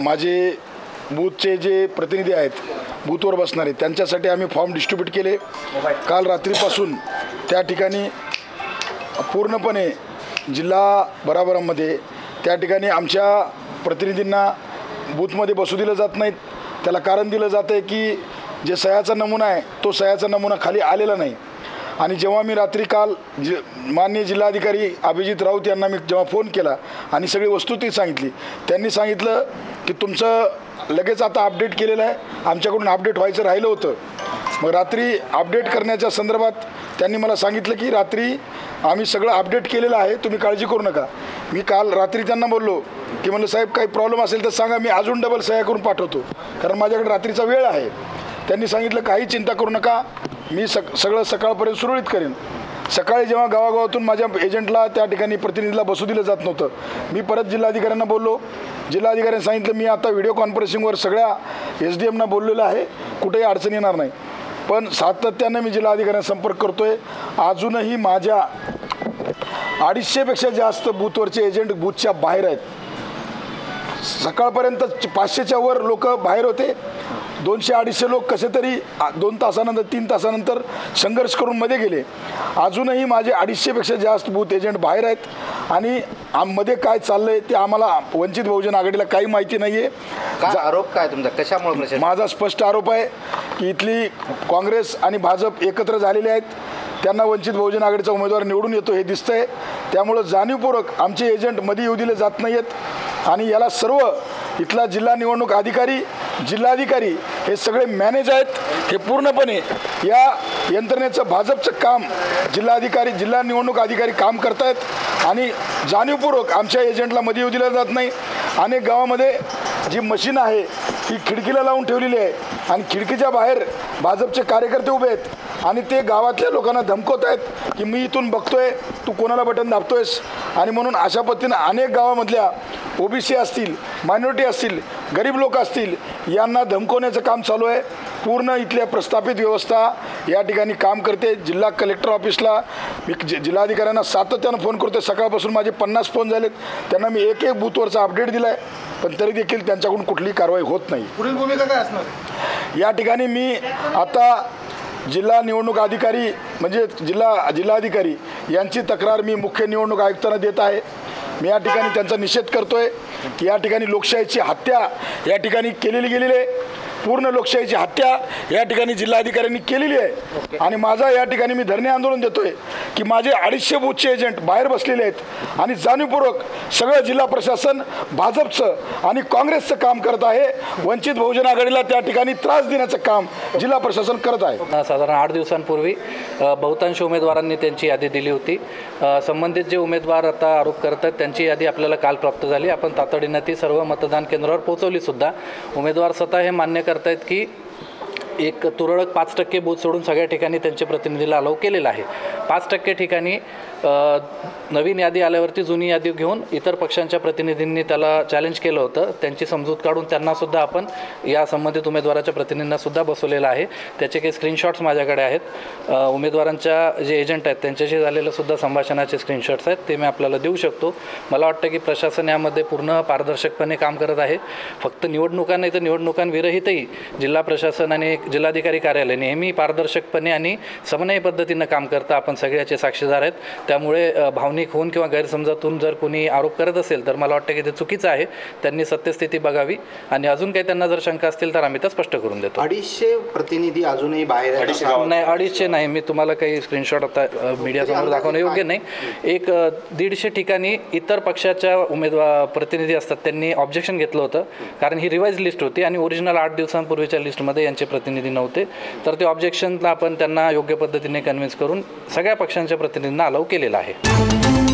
माझे बूथचे जे प्रतिनिधी आहेत, बूथवर बसणारे, त्यांच्यासाठी आम्ही फॉर्म डिस्ट्रीब्यूट केले। काल रात्रीपासून त्या ठिकाणी पूर्णपणे जिल्हा बराबरामध्ये त्या ठिकाणी आमच्या प्रतिनिधींना बूथमध्ये बसू दिलं जात नाहीत। त्याला कारण दिलं जातं आहे की जे सह्याचा नमुना आहे तो सह्याचा नमुना खाली आलेला नाही। आणि जेव्हा मी रात्री काल माननीय जिल्हाधिकारी अभिजित राऊत यांना मी जेव्हा फोन केला आणि सगळी वस्तुस्थिती सांगितली, त्यांनी सांगितलं की तुमचं लगेच आता अपडेट केलेलं आहे, आमच्याकडून अपडेट व्हायचं राहिलं होतं। मग रात्री अपडेट करण्याच्या संदर्भात त्यांनी मला सांगितलं की रात्री आम्ही सगळं अपडेट केलेलं आहे, तुम्ही काळजी करू नका। मी काल रात्री त्यांना बोललो की म्हणलं साहेब काही प्रॉब्लेम असेल तर सांगा, मी अजून डबल सह्या करून पाठवतो, कारण माझ्याकडे रात्रीचा वेळ आहे। त्यांनी सांगितलं काही चिंता करू नका, मी सगळं सकाळपर्यंत सुरळीत करेन। सकाळी जेव्हा गावागावातून माझ्या एजंटला त्या ठिकाणी प्रतिनिधीला बसू दिलं जात नव्हतं, मी परत जिल्हाधिकाऱ्यांना बोललो। जिल्हाधिकाऱ्यांनी सांगितलं मी आता व्हिडिओ कॉन्फरन्सिंगवर सगळ्या SDMना बोललेलं आहे, कुठेही अडचण येणार नाही। पण सातत्यानं मी जिल्हाधिकाऱ्यांना संपर्क करतो आहे। अजूनही माझ्या 250पेक्षा जास्त बूथवरचे एजंट बूथच्या बाहेर आहेत। सकाळपर्यंत 500च्या वर लोक बाहेर होते, 200-250 लोक कसे तरी 2 तासानंतर 3 तासानंतर संघर्ष करून मध्ये गेले। अजूनही माझे 250पेक्षा जास्त बूथ एजंट बाहेर आहेत आणि मध्ये काय चाललंय ते आम्हाला वंचित बहुजन आघाडीला काही माहिती नाही आहे। आरोप काय तुमचा, कशामुळे? माझा स्पष्ट आरोप आहे की इथली काँग्रेस आणि भाजप एकत्र झालेले आहेत, त्यांना वंचित बहुजन आघाडीचा उमेदवार निवडून येतो हे दिसतंय। त्यामुळं जाणीवपूर्वक आमचे एजंट मध्ये येऊ दिले जात नाही आहेत आणि याला सर्व इथला जिल्हा निवडणूक अधिकारी, जिल्हाधिकारी हे सगळे मॅनेज आहेत। हे पूर्णपणे या यंत्रणेचं भाजपचं काम जिल्हाधिकारी, जिल्हा निवडणूक अधिकारी काम करत आहेत आणि जाणीवपूर्वक आमच्या एजंटला मध्ये येऊ दिलं जात नाही। अनेक गावामध्ये जी मशीन आहे ती खिडकीला लावून ठेवलेली आहे आणि खिडकीच्या बाहेर भाजपचे कार्यकर्ते उभे आहेत आणि ते गावातल्या लोकांना धमकवत आहेत की मी इथून बघतोय तू कोणाला बटन दाबतोयस। आणि म्हणून अशा पद्धतीनं अनेक गावामधल्या OBC असतील, मायनॉरिटी असतील, गरीब लोक असतील, यांना धमकवण्याचं काम चालू आहे। पूर्ण इथल्या प्रस्थापित व्यवस्था या ठिकाणी काम करते। जिल्हा कलेक्टर ऑफिसला मी जिल्हाधिकाऱ्यांना सातत्यानं फोन करतो, सकाळपासून माझे 50 फोन झालेत, त्यांना मी एक बूथवरचा अपडेट दिला आहे, पण तरी देखील त्यांच्याकडून कुठलीही कारवाई होत नाही। पुढील भूमिका काय असणार या ठिकाणी मी आता जिल्हा निवडणूक अधिकारी म्हणजे जिल्हाधिकारी यांची तक्रार मी मुख्य निवडणूक आयुक्तांना देत आहे। मी या ठिकाणी त्यांचा निषेध करतोय की या ठिकाणी लोकशाहीची हत्या या ठिकाणी केलेली गेलेली आहे। पूर्ण लोकशाहीची हत्या या ठिकाणी जिल्हाधिकाऱ्यांनी केलेली आहे आणि माझा या ठिकाणी मी धरणे आंदोलन देतोय की माझे 250 बूथचे एजंट बाहेर बसलेले आहेत आणि जाणीवपूर्वक सगळं जिल्हा प्रशासन भाजपचं आणि काँग्रेसचं काम करत आहे। वंचित बहुजन आघाडीला त्या ठिकाणी त्रास देण्याचं काम जिल्हा प्रशासन करत आहे। साधारण 8 दिवसांपूर्वी बहुतांश उमेदवारांनी त्यांची यादी दिली होती। संबंधित जे उमेदवार आता आरोप करत आहेत त्यांची यादी आपल्याला काल प्राप्त झाली। आपण तातडीनं ती सर्व मतदान केंद्रावर पोहोचवली सुद्धा। उमेदवार स्वतः हे मान्य करतायत की एक तुरळक 5% बूथ सोडून सगळ्या ठिकाणी त्यांच्या प्रतिनिधीला अलाउ केलेलं आहे। 5% ठिकाणी नवीन यादी आल्यावरती जुनी यादी घेऊन इतर पक्षांच्या प्रतिनिधींनी त्याला चॅलेंज केलं होतं। त्यांची समजूत काढून त्यांनासुद्धा आपण या संबंधित उमेदवाराच्या प्रतिनिधींनासुद्धा बसवलेलं आहे। त्याचे काही स्क्रीनशॉट्स माझ्याकडे आहेत। उमेदवारांच्या जे एजंट आहेत त्यांच्याशी झालेलं सुद्धा संभाषणाचे स्क्रीनशॉट्स आहेत, ते मी आपल्याला देऊ शकतो। मला वाटतं की प्रशासन यामध्ये पूर्ण पारदर्शकपणे काम करत आहे। फक्त निवडणुका नाही तर निवडणुकांविरहितही जिल्हा प्रशासन आणि जिल्हाधिकारी कार्यालय नेहमी पारदर्शकपणे आणि समन्वय पद्धतीनं काम करतं। आपण सगळ्याचे साक्षीदार आहेत। त्यामुळे भावनिक होऊन किंवा गैरसमजातून जर कोणी आरोप करत असेल तर मला वाटतं की ते चुकीचं आहे। त्यांनी सत्यस्थिती बघावी आणि अजून काही त्यांना जर शंका असतील तर आम्ही त्या स्पष्ट करून देतो। 250 प्रतिनिधी अजूनही बाहेर नाही, 250 नाही, मी तुम्हाला काही स्क्रीनशॉट आता मीडियासमोर दाखवणं योग्य नाही। एक 150 ठिकाणी इतर पक्षाच्या उमेदवार प्रतिनिधी असतात त्यांनी ऑब्जेक्शन घेतलं होतं, कारण ही रिवाइज लिस्ट होती आणि ओरिजिनल 8 दिवसांपूर्वीच्या लिस्टमध्ये यांचे प्रतिनिधी प्रतिनिधी नव्हते, तर ते ऑब्जेक्शनला आपण त्यांना योग्य पद्धतीने कन्व्हिन्स करून सगळ्या पक्षांच्या प्रतिनिधींना अलाउ केलेलं आहे.